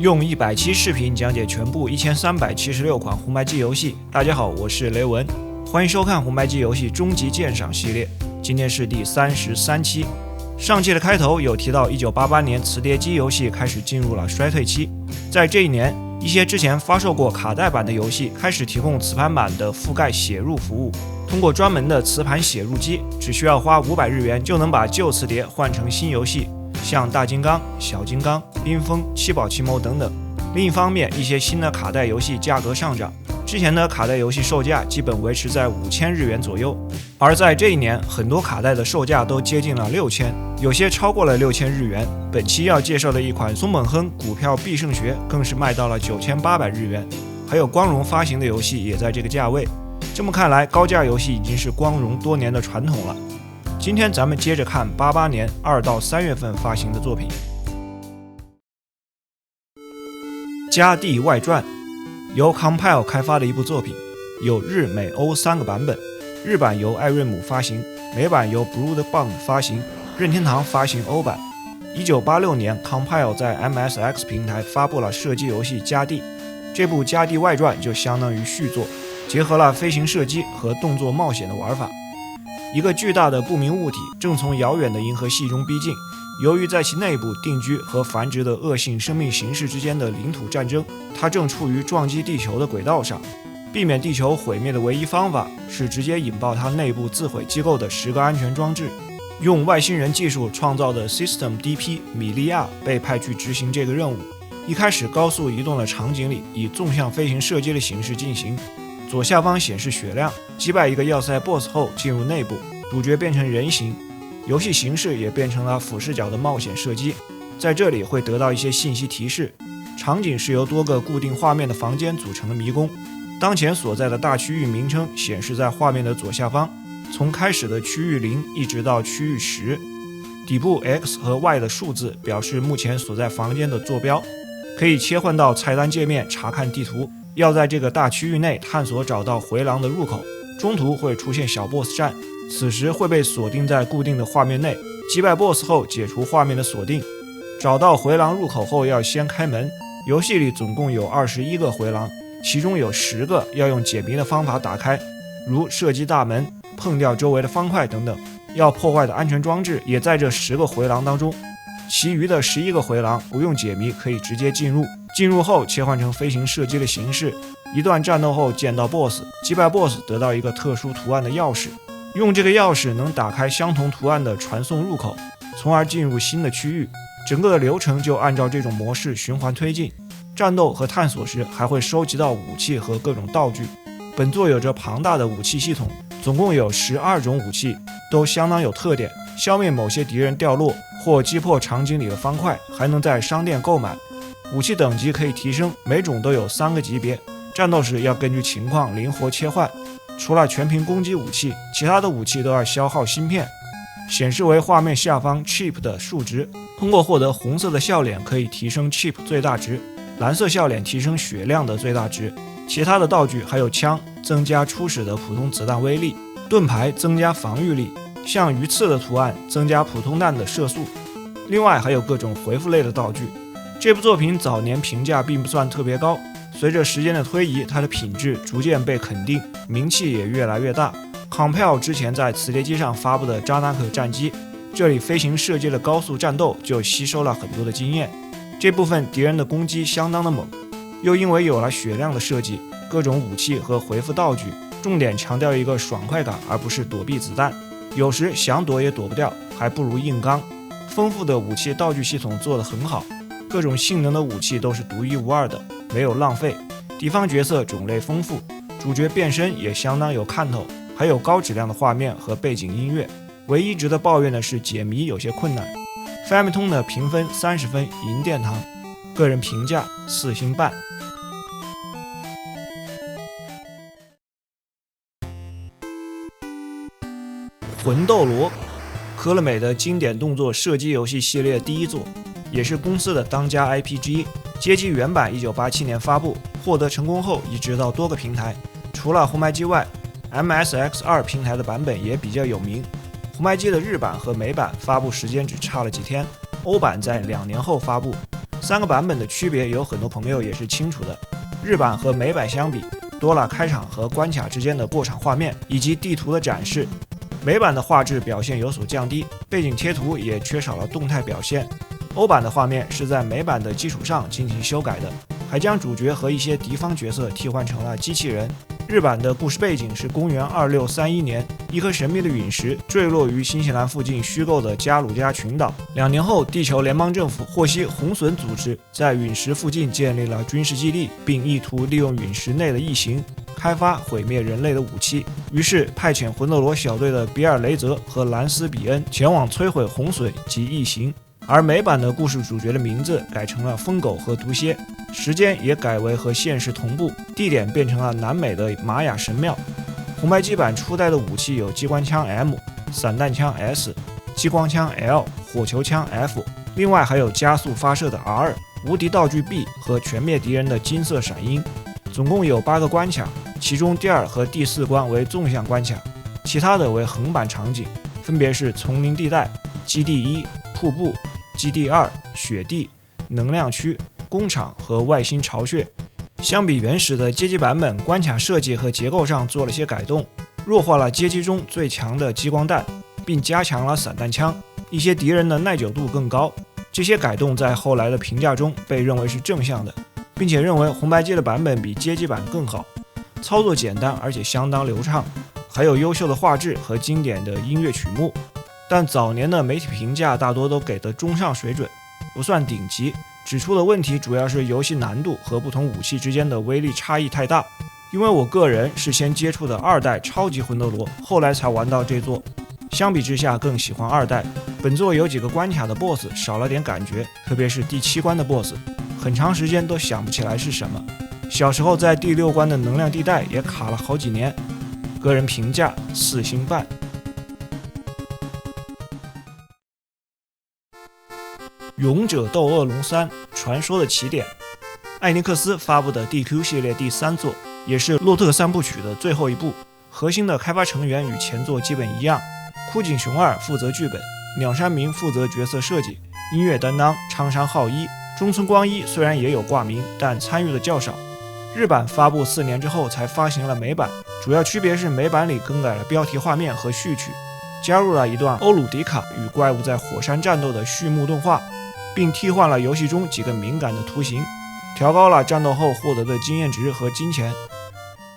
用100期视频讲解全部1376款红白机游戏。大家好，我是雷文，欢迎收看红白机游戏终极鉴赏系列。今天是第33期。上期的开头有提到1988年磁碟机游戏开始进入了衰退期，在这一年，一些之前发售过卡带版的游戏开始提供磁盘版的覆盖写入服务。通过专门的磁盘写入机，只需要花500日元就能把旧磁碟换成新游戏，像大金刚、小金刚、冰封、七宝奇谋等等。另一方面，一些新的卡带游戏价格上涨，之前的卡带游戏售价基本维持在5000日元左右，而在这一年，很多卡带的售价都接近了6000，有些超过了6000日元。本期要介绍的一款松本亨股票必胜学更是卖到了9800日元，还有光荣发行的游戏也在这个价位。这么看来，高价游戏已经是光荣多年的传统了。今天咱们接着看88年2到3月份发行的作品。加地外传由 Compile 开发的一部作品，有日、美、欧3个版本。日版由艾瑞姆发行，美版由 Bloodbound 发行，任天堂发行欧版。1986年 Compile 在 MSX 平台发布了射击游戏加地，这部加地外传就相当于续作，结合了飞行射击和动作冒险的玩法。一个巨大的不明物体正从遥远的银河系中逼近，由于在其内部定居和繁殖的恶性生命形式之间的领土战争，它正处于撞击地球的轨道上。避免地球毁灭的唯一方法是直接引爆它内部自毁机构的10个安全装置。用外星人技术创造的 System DP 米利亚被派去执行这个任务。一开始高速移动的场景里以纵向飞行射击的形式进行，左下方显示血量，击败一个要塞 BOSS 后进入内部，主角变成人形，游戏形式也变成了俯视角的冒险射击。在这里会得到一些信息提示，场景是由多个固定画面的房间组成的迷宫，当前所在的大区域名称显示在画面的左下方，从开始的区域0一直到区域10，底部 X 和 Y 的数字表示目前所在房间的坐标，可以切换到菜单界面查看地图。要在这个大区域内探索找到回廊的入口，中途会出现小 BOSS 战，此时会被锁定在固定的画面内，击败 BOSS 后解除画面的锁定。找到回廊入口后要先开门，游戏里总共有21个回廊，其中有10个要用解谜的方法打开，如射击大门、碰掉周围的方块等等。要破坏的安全装置也在这10个回廊当中，其余的11个回廊不用解谜可以直接进入。进入后切换成飞行射击的形式，一段战斗后见到 BOSS， 击败 BOSS 得到一个特殊图案的钥匙，用这个钥匙能打开相同图案的传送入口，从而进入新的区域。整个的流程就按照这种模式循环推进。战斗和探索时还会收集到武器和各种道具。本作有着庞大的武器系统，总共有12种武器，都相当有特点。消灭某些敌人掉落或击破场景里的方块，还能在商店购买。武器等级可以提升，每种都有3个级别。战斗时要根据情况灵活切换。除了全屏攻击武器，其他的武器都要消耗芯片，显示为画面下方 chip 的数值。通过获得红色的笑脸可以提升 chip 最大值，蓝色笑脸提升血量的最大值。其他的道具还有枪，增加初始的普通子弹威力；盾牌增加防御力；像鱼刺的图案增加普通弹的射速。另外还有各种回复类的道具。这部作品早年评价并不算特别高，随着时间的推移，它的品质逐渐被肯定，名气也越来越大。Compile 之前在磁碟机上发布的扎纳克战机，这里飞行射击的高速战斗就吸收了很多的经验。这部分敌人的攻击相当的猛，又因为有了血量的设计，各种武器和回复道具，重点强调一个爽快感，而不是躲避子弹。有时想躲也躲不掉，还不如硬刚。丰富的武器道具系统做得很好，各种性能的武器都是独一无二的，没有浪费。敌方角色种类丰富，主角变身也相当有看头，还有高质量的画面和背景音乐。唯一值得抱怨的是解谜有些困难。Famitong 的评分30分，银殿堂，个人评价4星半。魂斗罗，科乐美的经典动作射击游戏系列第一作，也是公司的当家 IP 之一。街机原版1987年发布，获得成功后移植到多个平台，除了红白机外， MSX2 平台的版本也比较有名。红白机的日版和美版发布时间只差了几天，欧版在2年后发布。3个版本的区别有很多朋友也是清楚的。日版和美版相比，多了开场和关卡之间的过场画面以及地图的展示。美版的画质表现有所降低，背景贴图也缺少了动态表现。欧版的画面是在美版的基础上进行修改的，还将主角和一些敌方角色替换成了机器人。日版的故事背景是公元2631年，一颗神秘的陨石坠落于新西兰附近虚构的加鲁加群岛。2年后，地球联邦政府获悉红隼组织在陨石附近建立了军事基地，并意图利用陨石内的异形开发毁灭人类的武器，于是派遣魂斗罗小队的比尔雷泽和兰斯比恩前往摧毁红隼及异形。而美版的故事主角的名字改成了疯狗和毒蝎，时间也改为和现实同步，地点变成了南美的玛雅神庙。红白机版初代的武器有机关枪 M、散弹枪 S、激光枪 L、火球枪 F， 另外还有加速发射的 R、无敌道具 B 和全灭敌人的金色闪鹰。总共有8个关卡，其中第2和第4关为纵向关卡，其他的为横版场景，分别是丛林地带、基地1、瀑布、基地2、雪地、能量区、工厂和外星巢穴。相比原始的街机版本，关卡设计和结构上做了些改动，弱化了街机中最强的激光弹，并加强了散弹枪，一些敌人的耐久度更高。这些改动在后来的评价中被认为是正向的，并且认为红白机的版本比街机版更好，操作简单而且相当流畅，还有优秀的画质和经典的音乐曲目。但早年的媒体评价大多都给的中上水准，不算顶级，指出的问题主要是游戏难度和不同武器之间的威力差异太大。因为我个人是先接触的2代超级魂斗罗，后来才玩到这座，相比之下更喜欢2代。本作有几个关卡的 BOSS 少了点感觉，特别是第7关的 BOSS， 很长时间都想不起来是什么。小时候在第6关的能量地带也卡了好几年，个人评价4星半。勇者斗恶龙3传说的起点，艾尼克斯发布的 DQ 系列第3作，也是洛特3部曲的最后一部。核心的开发成员与前作基本一样，枯井雄二负责剧本，鸟山明负责角色设计，音乐担当昌山浩一。中村光一虽然也有挂名，但参与的较少。日版发布4年之后才发行了美版，主要区别是美版里更改了标题画面和序曲，加入了一段欧鲁迪卡与怪物在火山战斗的序幕动画，并替换了游戏中几个敏感的图形，调高了战斗后获得的经验值和金钱。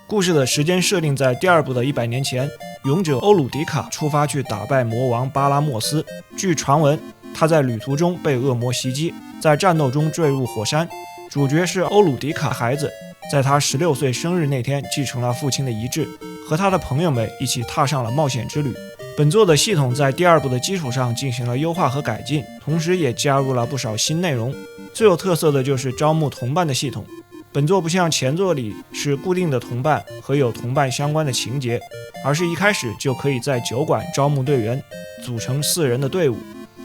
故事的时间设定在第2部的100年前，勇者欧鲁迪卡出发去打败魔王巴拉莫斯。据传闻，他在旅途中被恶魔袭击，在战斗中坠入火山。主角是欧鲁迪卡的孩子，在他16岁生日那天继承了父亲的遗志，和他的朋友们一起踏上了冒险之旅。本作的系统在第2部的基础上进行了优化和改进，同时也加入了不少新内容。最有特色的就是招募同伴的系统。本作不像前作里是固定的同伴和有同伴相关的情节，而是一开始就可以在酒馆招募队员，组成4人的队伍。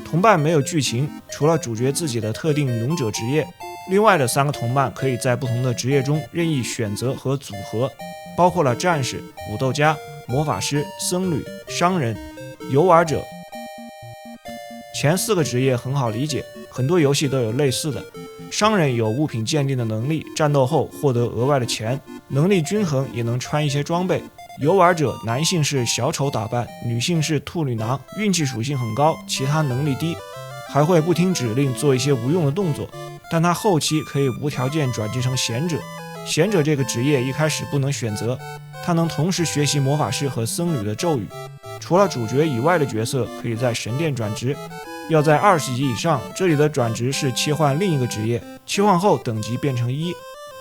同伴没有剧情，除了主角自己的特定勇者职业，另外的3个同伴可以在不同的职业中任意选择和组合，包括了战士、武斗家、魔法师、僧侣、商人、游玩者。前4个职业很好理解，很多游戏都有类似的。商人有物品鉴定的能力，战斗后获得额外的钱，能力均衡也能穿一些装备。游玩者男性是小丑打扮，女性是兔女郎，运气属性很高，其他能力低，还会不听指令做一些无用的动作，但他后期可以无条件转职成贤者。贤者这个职业一开始不能选择，他能同时学习魔法师和僧侣的咒语。除了主角以外的角色可以在神殿转职，要在20级以上，这里的转职是切换另一个职业，切换后等级变成1，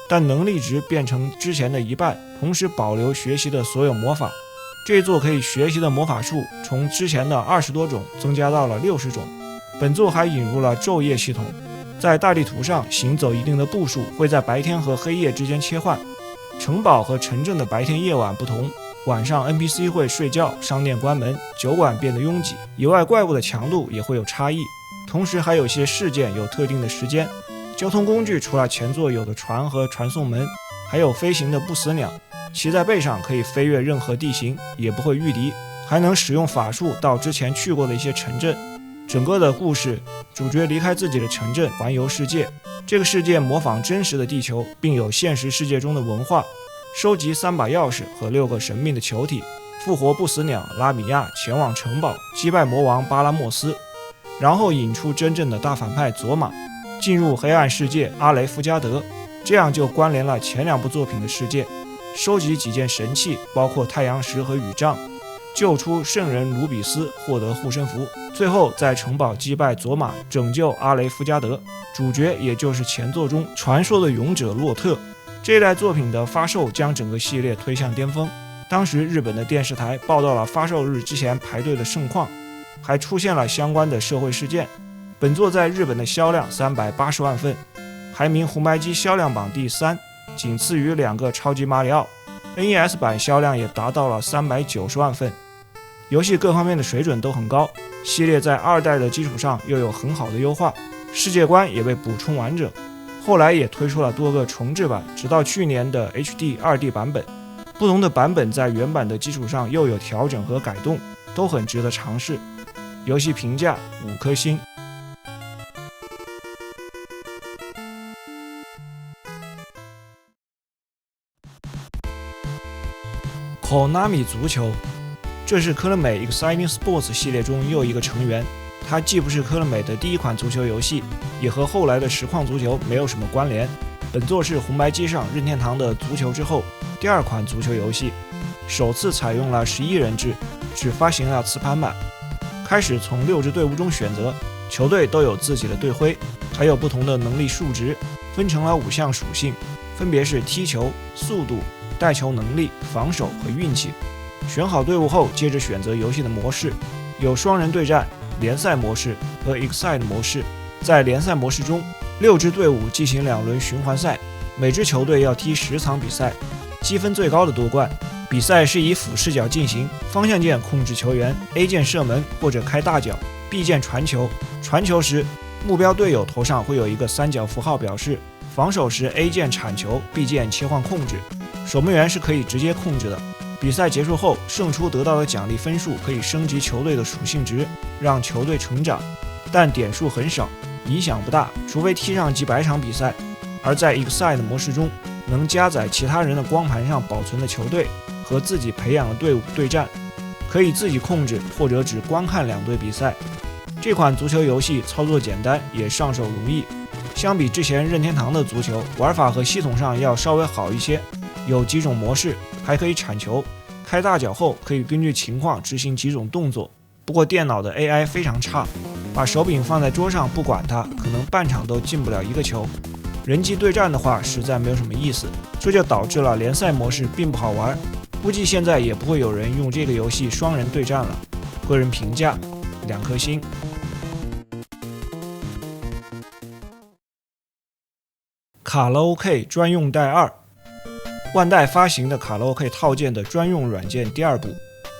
但能力值变成之前的1半，同时保留学习的所有魔法。这一作可以学习的魔法数从之前的20多种增加到了60种。本作还引入了昼夜系统，在大地图上行走一定的步数会在白天和黑夜之间切换。城堡和城镇的白天夜晚不同，晚上 NPC 会睡觉，商店关门，酒馆变得拥挤，野外怪物的强度也会有差异。同时还有些事件有特定的时间。交通工具除了前作有的船和传送门，还有飞行的不死鸟，骑在背上可以飞越任何地形，也不会遇敌，还能使用法术到之前去过的一些城镇。整个的故事，主角离开自己的城镇，环游世界，这个世界模仿真实的地球，并有现实世界中的文化。收集3把钥匙和6个神秘的球体，复活不死鸟拉米亚，前往城堡击败魔王巴拉莫斯，然后引出真正的大反派佐玛，进入黑暗世界阿雷夫加德，这样就关联了前2部作品的世界。收集几件神器，包括太阳石和雨杖，救出圣人卢比斯，获得护身符，最后在城堡击败佐玛，拯救阿雷夫加德。主角也就是前作中传说的勇者洛特。这一代作品的发售将整个系列推向巅峰。当时日本的电视台报道了发售日之前排队的盛况，还出现了相关的社会事件。本作在日本的销量380万份，排名红白机销量榜第3，仅次于2个超级马里奥。NES 版销量也达到了390万份。游戏各方面的水准都很高，系列在2代的基础上又有很好的优化，世界观也被补充完整。后来也推出了多个重制版，直到去年的 HD 2D 版本。不同的版本在原版的基础上又有调整和改动，都很值得尝试。游戏评价5颗星。Konami 足球，这是科乐美 Exciting Sports 系列中又一个成员。它既不是科乐美的第1款足球游戏，也和后来的实况足球没有什么关联。本作是红白机上任天堂的足球之后第2款足球游戏，首次采用了11人制，只发行了磁盘版。开始从6支队伍中选择，球队都有自己的队徽，还有不同的能力数值，分成了5项属性，分别是踢球、速度、带球能力、防守和运气。选好队伍后，接着选择游戏的模式，有双人对战、联赛模式和 Excite 模式。在联赛模式中，6支队伍进行2轮循环赛，每支球队要踢10场比赛，积分最高的夺冠。比赛是以俯视角进行，方向键控制球员， A 键射门或者开大脚， B 键传球。传球时，目标队友头上会有一个3角符号表示；防守时 A 键铲球， B 键切换控制。守门员是可以直接控制的。比赛结束后，胜出得到的奖励分数可以升级球队的属性值，让球队成长，但点数很少，影响不大，除非踢上几百场比赛。而在 Excite 模式中，能加载其他人的光盘上保存的球队和自己培养的队伍对战，可以自己控制或者只观看2队比赛。这款足球游戏操作简单，也上手容易。相比之前任天堂的足球，玩法和系统上要稍微好一些，有几种模式，还可以铲球，开大脚后可以根据情况执行几种动作。不过电脑的 AI 非常差，把手柄放在桌上不管它，可能半场都进不了1个球。人机对战的话实在没有什么意思，这就导致了联赛模式并不好玩。估计现在也不会有人用这个游戏双人对战了。个人评价2颗星。卡拉 OK 专用带2，万代发行的卡拉 OK 套件的专用软件第2部，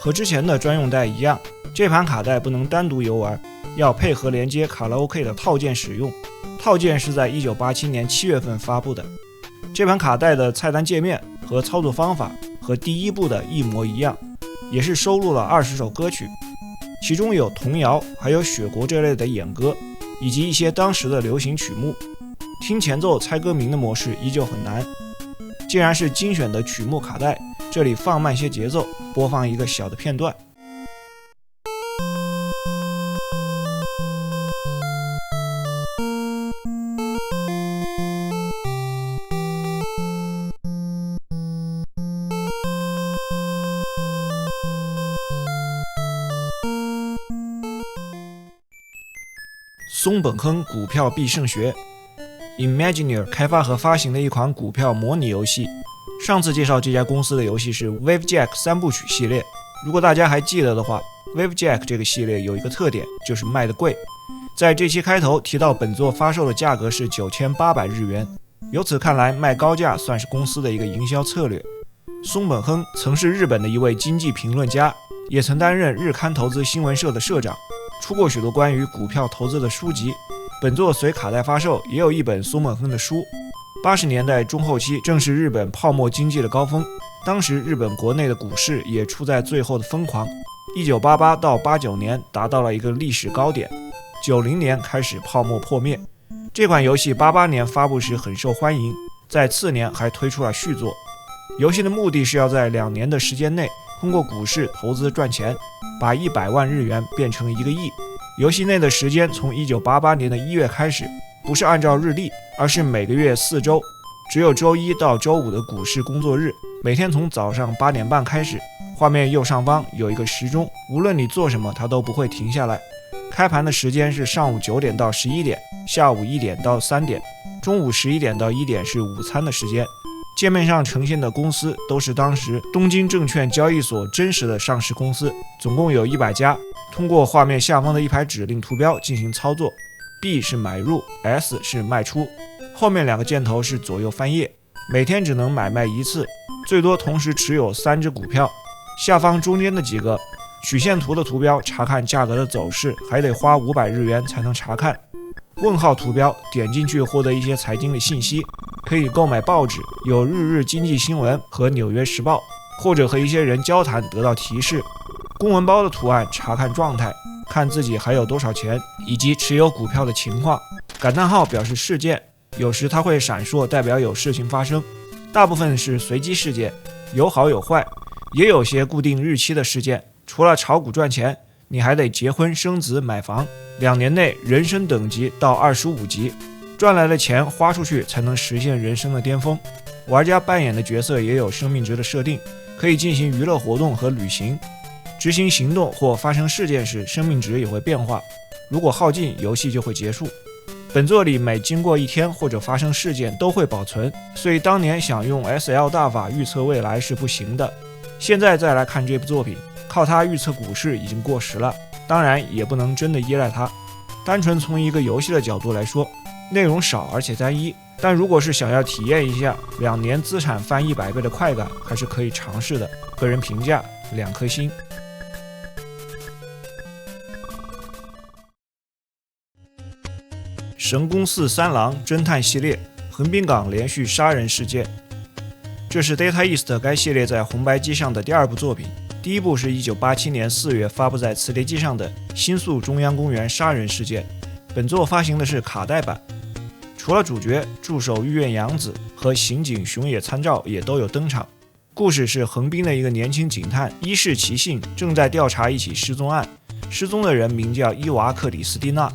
和之前的专用带一样，这盘卡带不能单独游玩，要配合连接卡拉 OK 的套件使用。套件是在1987年7月份发布的。这盘卡带的菜单界面和操作方法和第1部的一模一样，也是收录了20首歌曲，其中有童谣，还有雪国这类的演歌，以及一些当时的流行曲目。听前奏猜歌名的模式依旧很难。既然是精选的曲目卡带，这里放慢些节奏，播放一个小的片段。松本亨股票必胜学 Imagineer 开发和发行的一款股票模拟游戏。上次介绍这家公司的游戏是 Wavejack 3部曲系列。如果大家还记得的话， Wavejack 这个系列有一个特点，就是卖得贵。在这期开头提到本作发售的价格是9800日元，由此看来卖高价算是公司的一个营销策略。松本亨曾是日本的一位经济评论家，也曾担任日刊投资新闻社的社长，出过许多关于股票投资的书籍。本作随卡带发售，也有一本松本亨的书。80年代中后期正是日本泡沫经济的高峰，当时日本国内的股市也处在最后的疯狂。1988到89年达到了一个历史高点，90年开始泡沫破灭。这款游戏88年发布时很受欢迎，在次年还推出了续作。游戏的目的是要在2年的时间内通过股市投资赚钱，把100万日元变成1个亿。游戏内的时间从1988年的1月开始，不是按照日历，而是每个月4周，只有周一到周五的股市工作日，每天从早上8点半开始。画面右上方有一个时钟，无论你做什么，它都不会停下来。开盘的时间是上午9点到11点，下午1点到3点，中午11点到1点是午餐的时间。界面上呈现的公司都是当时东京证券交易所真实的上市公司，总共有100家。通过画面下方的一排指令图标进行操作， B 是买入， S 是卖出，后面2个箭头是左右翻页。每天只能买卖1次，最多同时持有3只股票。下方中间的几个曲线图的图标查看价格的走势还得花500日元才能查看。问号图标点进去获得一些财经的信息，可以购买报纸，有日日经济新闻和纽约时报，或者和一些人交谈得到提示。公文包的图案查看状态，看自己还有多少钱以及持有股票的情况。感叹号表示事件，有时它会闪烁代表有事情发生，大部分是随机事件，有好有坏，也有些固定日期的事件。除了炒股赚钱，你还得结婚生子买房，2年内人生等级到25级，赚来的钱花出去才能实现人生的巅峰。玩家扮演的角色也有生命值的设定，可以进行娱乐活动和旅行。执行行动或发生事件时，生命值也会变化，如果耗尽，游戏就会结束。本作里每经过1天或者发生事件都会保存，所以当年想用 SL 大法预测未来是不行的。现在再来看这部作品，靠它预测股市已经过时了，当然也不能真的依赖它。单纯从一个游戏的角度来说，内容少而且单一，但如果是想要体验一下2年资产翻100倍的快感，还是可以尝试的。个人评价2颗星。神宫寺三郎侦探系列，横滨港连续杀人事件。这是 Data East 该系列在红白机上的第2部作品，第1部是1987年4月发布在磁碟机上的新宿中央公园杀人事件，本作发行的是卡带版。除了主角助手玉院洋子和刑警熊野参照也都有登场。故事是横滨的一个年轻警探伊势崎信正在调查一起失踪案，失踪的人名叫伊娃克里斯蒂娜，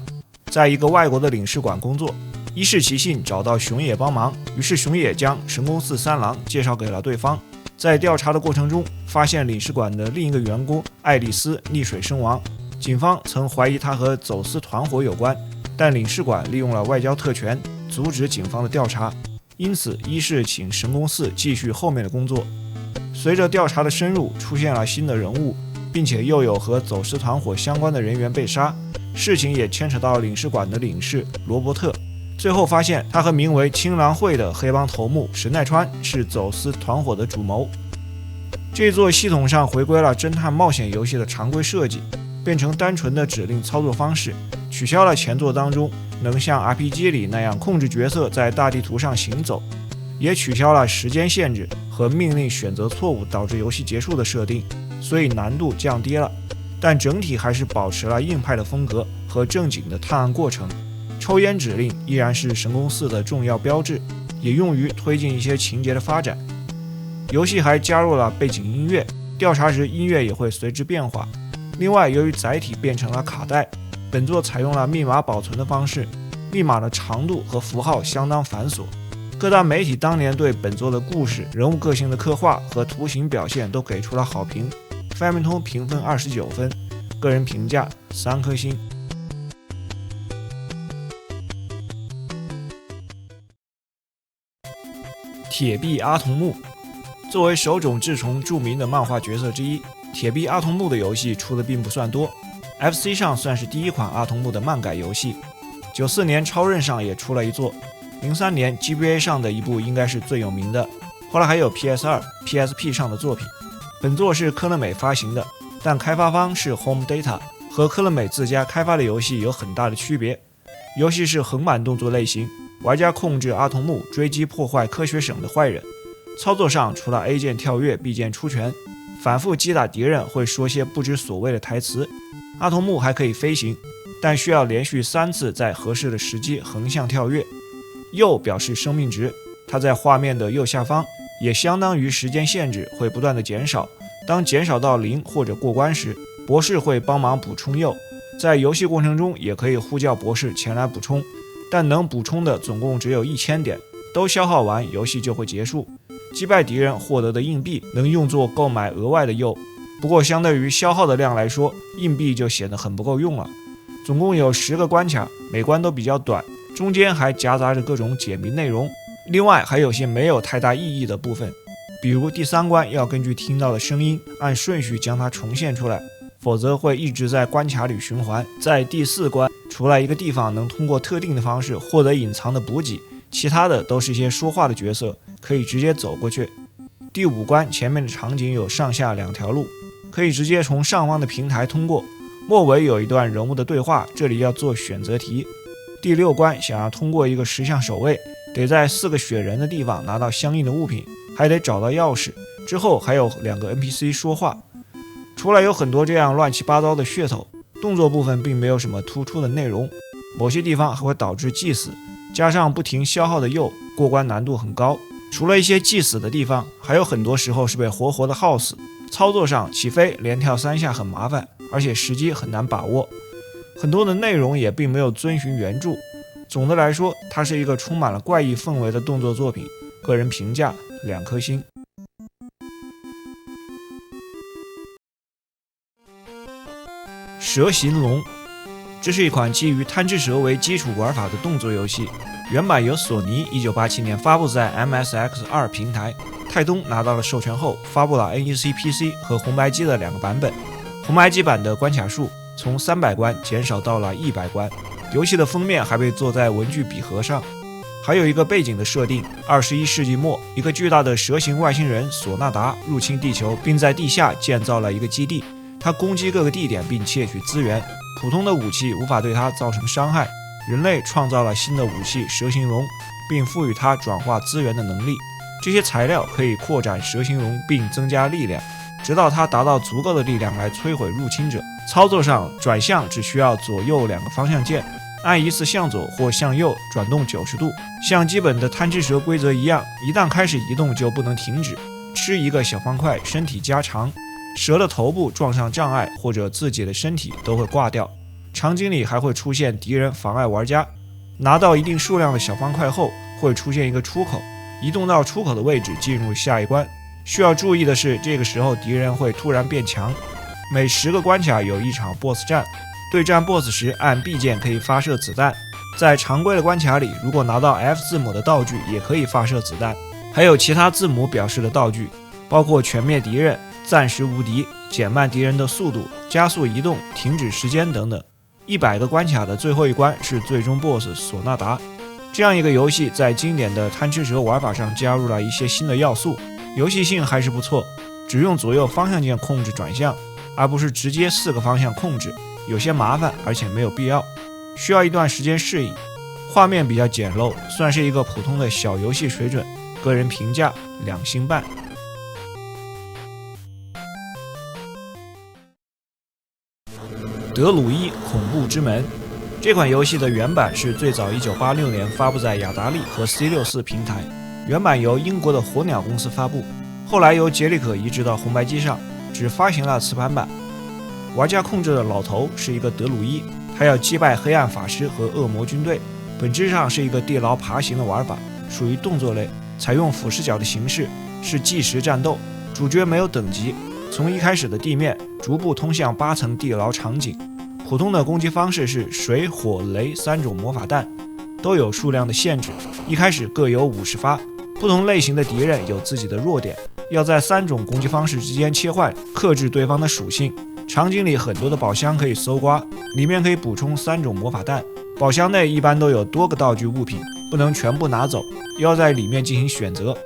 在一个外国的领事馆工作。伊势崎信找到熊野帮忙，于是熊野将神宫寺三郎介绍给了对方。在调查的过程中，发现领事馆的另一个员工爱丽丝溺水身亡，警方曾怀疑她和走私团伙有关，但领事馆利用了外交特权阻止警方的调查，因此伊势请神宫寺继续后面的工作。随着调查的深入，出现了新的人物，并且又有和走私团伙相关的人员被杀，事情也牵扯到领事馆的领事罗伯特。最后发现他和名为青狼会的黑帮头目神奈川是走私团伙的主谋。这座系统上回归了侦探冒险游戏的常规设计，变成单纯的指令操作方式，取消了前作当中能像 RPG 里那样控制角色在大地图上行走，也取消了时间限制和命令选择错误导致游戏结束的设定，所以难度降低了，但整体还是保持了硬派的风格和正经的探案过程。抽烟指令依然是神宫寺的重要标志，也用于推进一些情节的发展。游戏还加入了背景音乐，调查时音乐也会随之变化。另外，由于载体变成了卡带，本作采用了密码保存的方式，密码的长度和符号相当繁琐。各大媒体当年对本作的故事、人物个性的刻画和图形表现都给出了好评。Famitong 评分29分，个人评价3颗星。铁臂阿童木作为手冢治虫著名的漫画角色之一，铁臂阿童木的游戏出的并不算多。FC 上算是第1款阿童木的漫改游戏，94年超任上也出了一座，03年 GBA 上的一部应该是最有名的，后来还有 PS2、PSP 上的作品。本作是科乐美发行的，但开发方是 Home Data， 和科乐美自家开发的游戏有很大的区别。游戏是横版动作类型，玩家控制阿童木追击破坏科学省的坏人。操作上除了 A 键跳跃 B 键出拳，反复击打敌人会说些不知所谓的台词。阿童木还可以飞行，但需要连续3次在合适的时机横向跳跃。右表示生命值，它在画面的右下方，也相当于时间限制会不断的减少。当减少到0或者过关时，博士会帮忙补充右。在游戏过程中也可以呼叫博士前来补充，但能补充的总共只有1000点，都消耗完游戏就会结束。击败敌人获得的硬币能用作购买额外的铀，不过相对于消耗的量来说，硬币就显得很不够用了。总共有10个关卡，每关都比较短，中间还夹杂着各种解谜内容，另外还有些没有太大意义的部分，比如第3关要根据听到的声音按顺序将它重现出来，否则会一直在关卡里循环。在第4关，除了一个地方能通过特定的方式获得隐藏的补给，其他的都是一些说话的角色，可以直接走过去。第5关前面的场景有上下2条路，可以直接从上方的平台通过。末尾有一段人物的对话，这里要做选择题。第6关想要通过一个石像守卫，得在4个雪人的地方拿到相应的物品，还得找到钥匙，之后还有2个 NPC 说话。除了有很多这样乱七八糟的噱头，动作部分并没有什么突出的内容，某些地方还会导致祭死，加上不停消耗的铀，过关难度很高。除了一些祭死的地方，还有很多时候是被活活的耗死，操作上起飞连跳3下很麻烦，而且时机很难把握。很多的内容也并没有遵循原著。总的来说，它是一个充满了怪异氛围的动作作品，个人评价2颗星。蛇形龙，这是一款基于贪吃蛇为基础玩法的动作游戏，原版由索尼1987年发布在 MSX2 平台，泰东拿到了授权后，发布了 NEC PC 和红白机的2个版本。红白机版的关卡数从300关减少到了100关，游戏的封面还被做在文具笔盒上。还有一个背景的设定，21世纪末，一个巨大的蛇形外星人索纳达入侵地球，并在地下建造了一个基地。他攻击各个地点并窃取资源，普通的武器无法对他造成伤害。人类创造了新的武器蛇形龙，并赋予它转化资源的能力。这些材料可以扩展蛇形龙并增加力量，直到它达到足够的力量来摧毁入侵者。操作上，转向只需要左右2个方向键，按一次向左或向右转动90度，像基本的贪吃蛇规则一样，一旦开始移动就不能停止。吃一个小方块，身体加长，蛇的头部撞上障碍或者自己的身体都会挂掉。场景里还会出现敌人妨碍玩家。拿到一定数量的小方块后，会出现一个出口，移动到出口的位置进入下一关。需要注意的是，这个时候敌人会突然变强。每10个关卡有一场 BOSS 战，对战 BOSS 时按 B 键可以发射子弹。在常规的关卡里，如果拿到 F 字母的道具也可以发射子弹，还有其他字母表示的道具，包括全灭敌人、暂时无敌、减慢敌人的速度、加速移动、停止时间等等。100个关卡的最后一关是最终 BOSS 索纳达。这样一个游戏在经典的贪吃蛇玩法上加入了一些新的要素，游戏性还是不错，只用左右方向键控制转向，而不是直接4个方向控制，有些麻烦，而且没有必要，需要一段时间适应。画面比较简陋，算是一个普通的小游戏水准，个人评价2星半。德鲁伊恐怖之门，这款游戏的原版是最早1986年发布在雅达利和 C64 平台，原版由英国的火鸟公司发布，后来由杰里可移植到红白机上，只发行了磁盘版。玩家控制的老头是一个德鲁伊，他要击败黑暗法师和恶魔军队，本质上是一个地牢爬行的玩法，属于动作类，采用俯视角的形式，是计时战斗，主角没有等级，从一开始的地面逐步通向8层地牢场景。普通的攻击方式是水、火、雷3种魔法弹，都有数量的限制，一开始各有50发。不同类型的敌人有自己的弱点，要在3种攻击方式之间切换，克制对方的属性。场景里很多的宝箱可以搜刮，里面可以补充3种魔法弹。宝箱内一般都有多个道具物品，不能全部拿走，要在里面进行选择。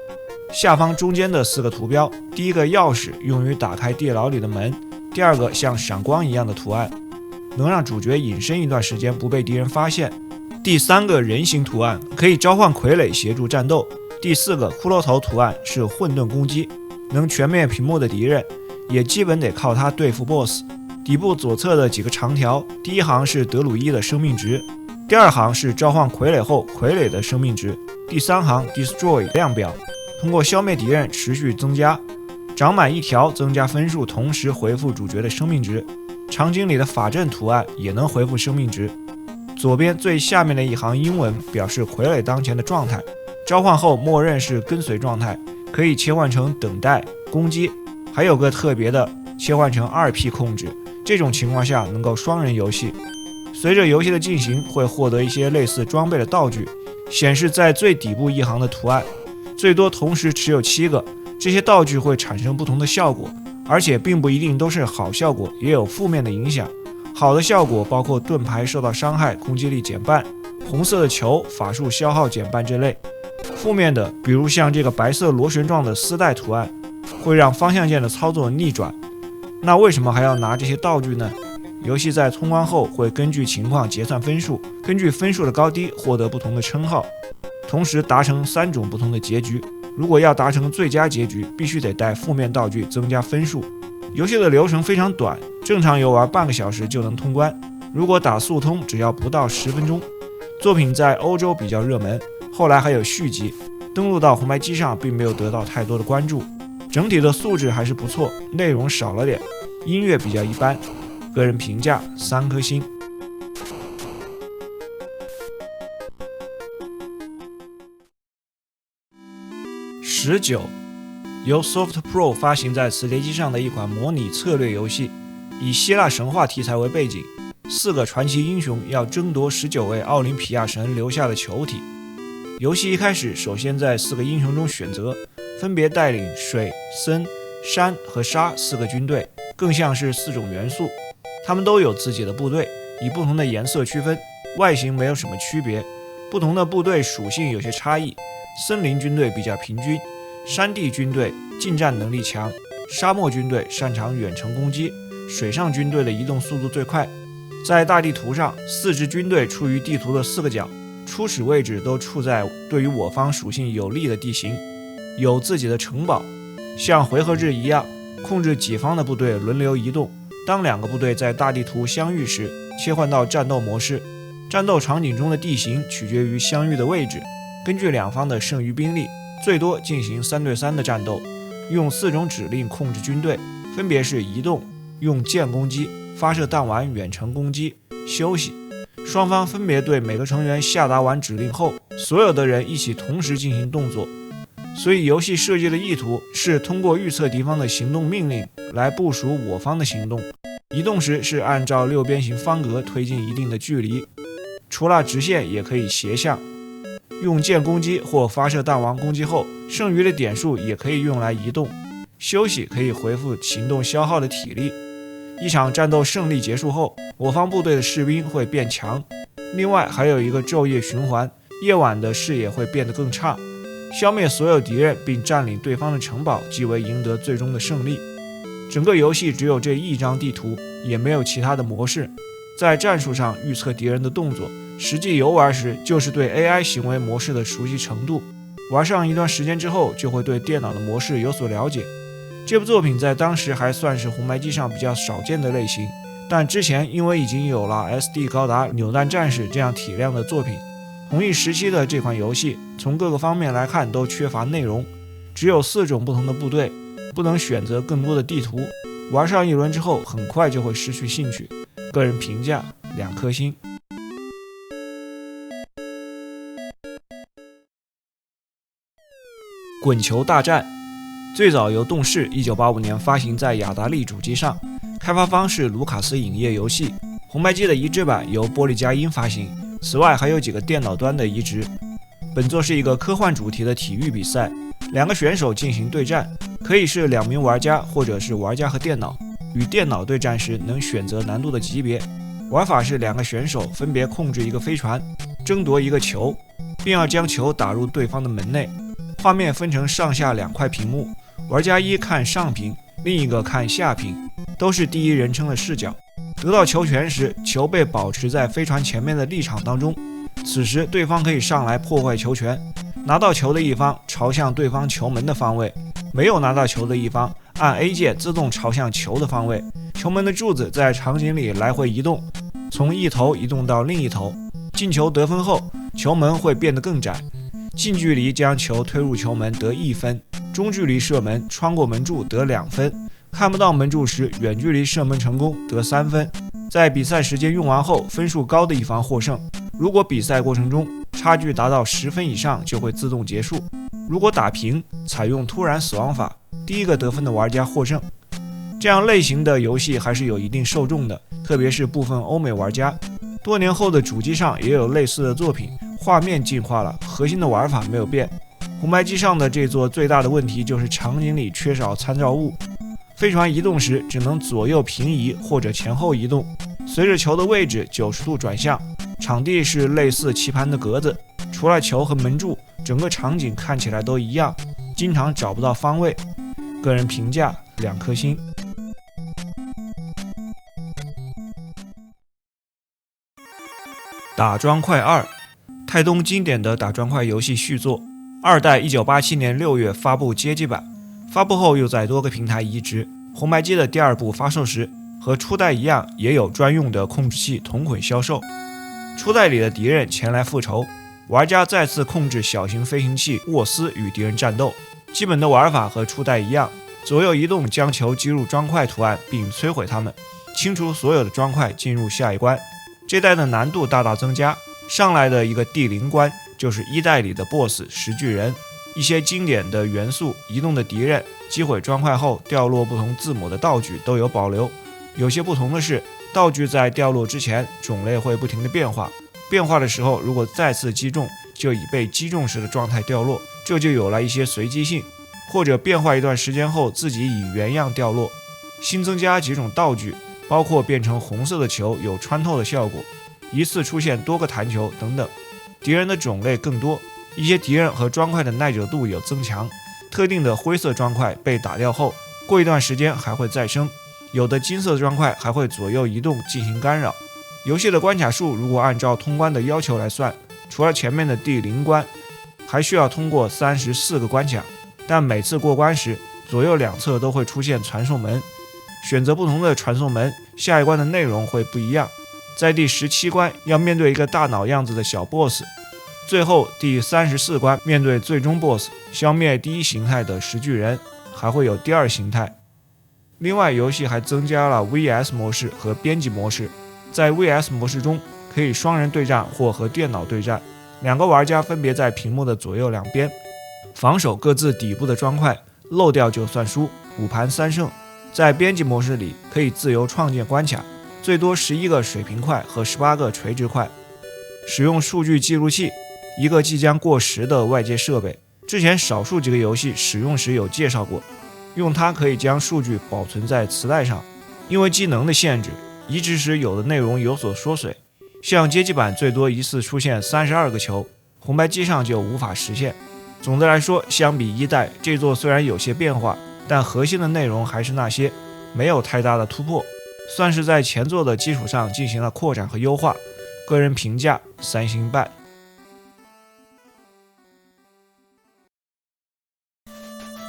下方中间的4个图标，第一个钥匙用于打开地牢里的门，第2个像闪光一样的图案，能让主角隐身一段时间不被敌人发现。第3个人形图案可以召唤傀儡协助战斗。第4个骷髅头图案是混沌攻击，能全灭屏幕的敌人，也基本得靠它对付 BOSS。底部左侧的几个长条，第一行是德鲁伊的生命值，第二行是召唤傀儡后傀儡的生命值，第三行 Destroy 量表，通过消灭敌人持续增加，长满一条增加分数，同时回复主角的生命值。场景里的法阵图案也能回复生命值。左边最下面的一行英文表示傀儡当前的状态，召唤后默认是跟随状态，可以切换成等待、攻击，还有个特别的切换成2P 控制，这种情况下能够双人游戏。随着游戏的进行，会获得一些类似装备的道具，显示在最底部一行的图案，最多同时持有7个。这些道具会产生不同的效果，而且并不一定都是好效果，也有负面的影响。好的效果包括盾牌受到伤害，攻击力减半，红色的球法术消耗减半这类。负面的比如像这个白色螺旋状的丝带图案，会让方向键的操作逆转。那为什么还要拿这些道具呢？游戏在通关后会根据情况结算分数，根据分数的高低获得不同的称号，同时达成3种不同的结局。如果要达成最佳结局，必须得带负面道具增加分数。游戏的流程非常短，正常游玩半个小时就能通关，如果打速通只要不到10分钟。作品在欧洲比较热门，后来还有续集，登录到红白机上并没有得到太多的关注。整体的素质还是不错，内容少了点，音乐比较一般，个人评价3颗星。19，由 SoftPro 发行在磁碟机上的一款模拟策略游戏，以希腊神话题材为背景，4个传奇英雄要争夺19位奥林匹亚神留下的球体。游戏一开始，首先在4个英雄中选择，分别带领水、森、山和沙4个军队，更像是4种元素。他们都有自己的部队，以不同的颜色区分，外形没有什么区别。不同的部队属性有些差异，森林军队比较平均，山地军队近战能力强，沙漠军队擅长远程攻击，水上军队的移动速度最快。在大地图上，4支军队处于地图的4个角，初始位置都处在对于我方属性有利的地形，有自己的城堡，像回合制一样，控制己方的部队轮流移动。当2个部队在大地图相遇时，切换到战斗模式。战斗场景中的地形取决于相遇的位置，根据2方的剩余兵力，最多进行3对3的战斗。用4种指令控制军队，分别是移动、用剑攻击、发射弹丸远程攻击、休息。双方分别对每个成员下达完指令后，所有的人一起同时进行动作。所以游戏设计的意图是通过预测敌方的行动命令来部署我方的行动。移动时是按照6边形方格推进一定的距离，除了直线也可以斜向。用剑攻击或发射弹丸攻击后，剩余的点数也可以用来移动。休息可以恢复行动消耗的体力。一场战斗胜利结束后，我方部队的士兵会变强。另外还有一个昼夜循环，夜晚的视野会变得更差。消灭所有敌人并占领对方的城堡，即为赢得最终的胜利。整个游戏只有这一张地图，也没有其他的模式。在战术上预测敌人的动作，实际游玩时就是对 AI 行为模式的熟悉程度。玩上一段时间之后，就会对电脑的模式有所了解。这部作品在当时还算是红白机上比较少见的类型，但之前因为已经有了 SD 高达扭蛋战士这样体量的作品，同一时期的这款游戏从各个方面来看都缺乏内容，只有4种不同的部队，不能选择更多的地图。玩上一轮之后，很快就会失去兴趣。个人评价2颗星。滚球大战最早由动视1985年发行在雅达利主机上，开发方是卢卡斯影业游戏。红白机的移植版由玻璃佳音发行，此外还有几个电脑端的移植。本作是一个科幻主题的体育比赛，2个选手进行对战，可以是2名玩家或者是玩家和电脑。与电脑对战时能选择难度的级别。玩法是2个选手分别控制一个飞船，争夺一个球，并要将球打入对方的门内。画面分成上下2块屏幕，玩家1看上屏，另一个看下屏，都是第一人称的视角。得到球权时，球被保持在飞船前面的立场当中，此时对方可以上来破坏球权。拿到球的一方朝向对方球门的方位，没有拿到球的一方按 A 键自动朝向球的方位。球门的柱子在场景里来回移动，从一头移动到另一头。进球得分后，球门会变得更窄，近距离将球推入球门得1分，中距离射门穿过门柱得2分，看不到门柱时远距离射门成功得3分。在比赛时间用完后，分数高的一方获胜。如果比赛过程中差距达到10分以上，就会自动结束。如果打平，采用突然死亡法，第一个得分的玩家获胜。这样类型的游戏还是有一定受众的，特别是部分欧美玩家。多年后的主机上也有类似的作品，画面进化了，核心的玩法没有变。红白机上的这座最大的问题就是场景里缺少参照物，飞船移动时只能左右平移或者前后移动，随着球的位置90度转向。场地是类似棋盘的格子，除了球和门柱，整个场景看起来都一样，经常找不到方位。个人评价2颗星。打砖块2，泰东经典的打砖块游戏续作，2代1987年6月发布街机版，发布后又在多个平台移植。红白机的第2部发售时，和初代一样，也有专用的控制器同捆销售。初代里的敌人前来复仇，玩家再次控制小型飞行器沃斯与敌人战斗。基本的玩法和初代一样，左右移动将球击入砖块图案并摧毁它们，清除所有的砖块进入下一关。这代的难度大大增加，上来的一个第0关就是1代里的 BOSS 石巨人。一些经典的元素，移动的敌人，击毁砖块后掉落不同字母的道具都有保留。有些不同的是，道具在掉落之前种类会不停的变化，变化的时候如果再次击中，就以被击中时的状态掉落，这就有了一些随机性，或者变化一段时间后自己以原样掉落。新增加几种道具，包括变成红色的球有穿透的效果，一次出现多个弹球等等。敌人的种类更多，一些敌人和砖块的耐久度有增强，特定的灰色砖块被打掉后，过一段时间还会再生，有的金色砖块还会左右移动进行干扰。游戏的关卡数如果按照通关的要求来算，除了前面的第0关，还需要通过34个关卡，但每次过关时，左右两侧都会出现传送门，选择不同的传送门，下一关的内容会不一样。在第17关要面对一个大脑样子的小 BOSS， 最后第34关面对最终 BOSS， 消灭第1形态的石巨人，还会有第2形态。另外，游戏还增加了 VS 模式和编辑模式。在 VS 模式中，可以双人对战或和电脑对战，2个玩家分别在屏幕的左右两边，防守各自底部的砖块，漏掉就算输，5盘3胜。在编辑模式里，可以自由创建关卡，最多11个水平块和18个垂直块。使用数据记录器，一个即将过时的外接设备，之前少数几个游戏使用时有介绍过。用它可以将数据保存在磁带上，因为机能的限制，移植时有的内容有所缩水，像街机版最多一次出现32个球，红白机上就无法实现。总的来说，相比1代，这座虽然有些变化，但核心的内容还是那些，没有太大的突破，算是在前作的基础上进行了扩展和优化。个人评价3星半。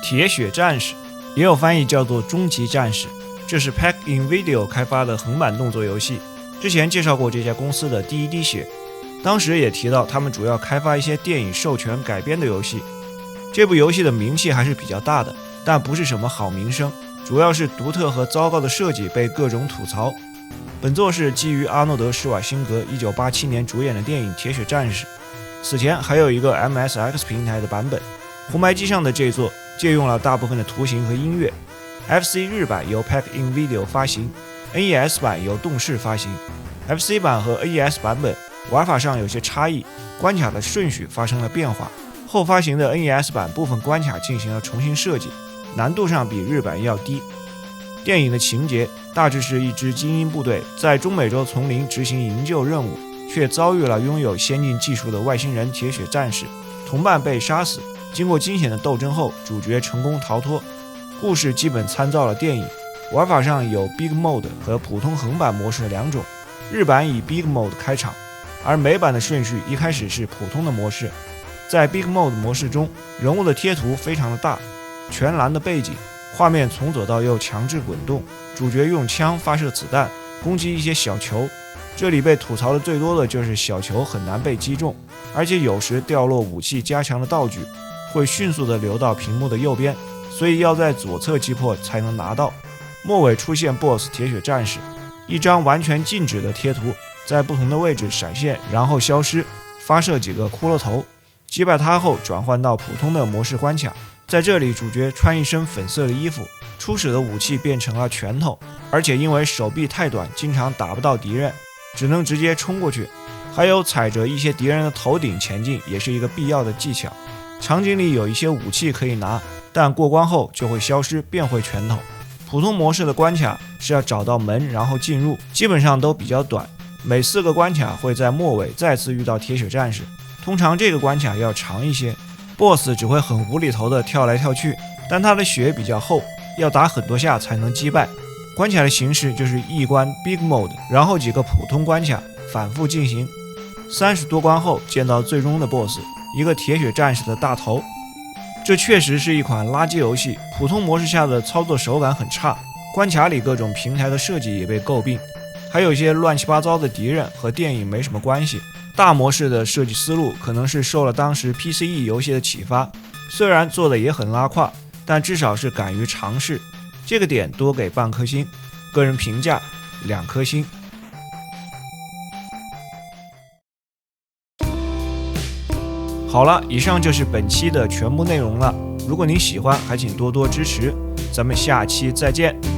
铁血战士也有翻译叫做终极战士，这是 Pack InVideo 开发的横版动作游戏。之前介绍过这家公司的第一滴血，当时也提到他们主要开发一些电影授权改编的游戏。这部游戏的名气还是比较大的，但不是什么好名声，主要是独特和糟糕的设计被各种吐槽。本作是基于阿诺德·施瓦辛格1987年主演的电影《铁血战士》，此前还有一个 MSX 平台的版本。红白机上的这作借用了大部分的图形和音乐。FC 日版由 Pack InVideo 发行， NES 版由动视发行。FC 版和 NES 版本玩法上有些差异，关卡的顺序发生了变化。后发行的 NES 版部分关卡进行了重新设计，难度上比日版要低。电影的情节大致是一支精英部队在中美洲丛林执行营救任务，却遭遇了拥有先进技术的外星人铁血战士，同伴被杀死。经过惊险的斗争后，主角成功逃脱。故事基本参照了电影，玩法上有 Big Mode 和普通横版模式的2种。日版以 Big Mode 开场，而美版的顺序一开始是普通的模式。在 Big Mode 模式中，人物的贴图非常的大，全蓝的背景，画面从左到右强制滚动，主角用枪发射子弹攻击一些小球。这里被吐槽的最多的就是小球很难被击中，而且有时掉落武器加强的道具会迅速的流到屏幕的右边，所以要在左侧击破才能拿到。末尾出现 BOSS 铁血战士，一张完全静止的贴图在不同的位置闪现，然后消失，发射几个骷髅头，击败它后转换到普通的模式关卡。在这里主角穿一身粉色的衣服，初始的武器变成了拳头，而且因为手臂太短经常打不到敌人，只能直接冲过去。还有踩着一些敌人的头顶前进也是一个必要的技巧。场景里有一些武器可以拿，但过关后就会消失变回拳头。普通模式的关卡是要找到门然后进入，基本上都比较短，每4个关卡会在末尾再次遇到铁血战士，通常这个关卡要长一些。 BOSS 只会很无厘头的跳来跳去，但他的血比较厚，要打很多下才能击败。关卡的形式就是一关 Big Mode， 然后几个普通关卡反复进行。30多关后见到最终的 BOSS， 一个铁血战士的大头。这确实是一款垃圾游戏，普通模式下的操作手感很差，关卡里各种平台的设计也被诟病，还有一些乱七八糟的敌人和电影没什么关系。大模式的设计思路可能是受了当时 PCE 游戏的启发，虽然做的也很拉胯，但至少是敢于尝试，这个点多给半颗星，个人评价2颗星。好了，以上就是本期的全部内容了。如果您喜欢，还请多多支持，咱们下期再见。